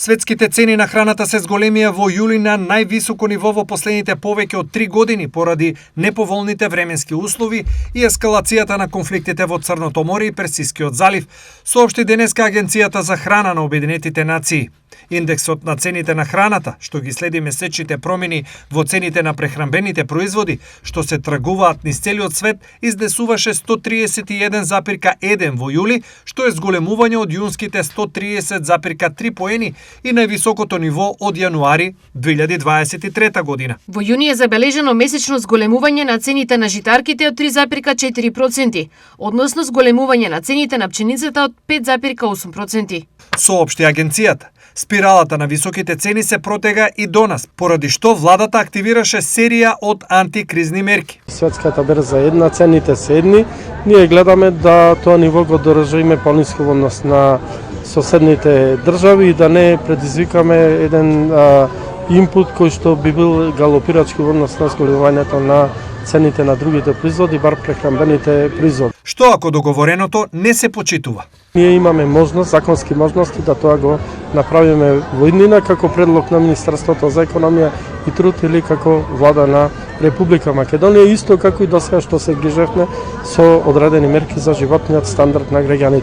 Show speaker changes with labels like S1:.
S1: Светските цени на храната се зголемија во јули на највисоко ниво во последните повеќе од 3 години поради неповолните временски услови и ескалацијата на конфликтите во Црното море и Персискиот залив, соопшти денеска Агенцијата за храна на Обединетите нации. Индексот на цените на храната, што ги следи месечните промени во цените на прехранбените производи, што се тргуваат низ целиот свет, изнесуваше 131,1 во јули, што е зголемување од јунските 130,3 поени и највисокото ниво од јануари 2023 година.
S2: Во јуни е забележено месечно зголемување на цените на житарките од 3,4%, односно зголемување на цените на пченицата од 5,8%.
S1: Соопшти агенцијата. Спиралата на високите цени се протега и до нас, поради што владата активираше серија од антикризни мерки.
S3: Светската берза е една, цените се едни. Ние гледаме да тоа ниво го држиме пониско во однос на соседните држави и да не предизвикаме еден импут кој што би бил галопирачки во однос на зголемувањето на цените на другите производи, бар прехранбените производи.
S1: Што ако договореното не се почитува?
S3: Ние имаме можност, законски можности да тоа го направиме во иднина како предлог на Министерството за економија и труд или како влада на Република Македонија, исто како и досега што се грижевме со одредени мерки за животниот стандард на граѓаните.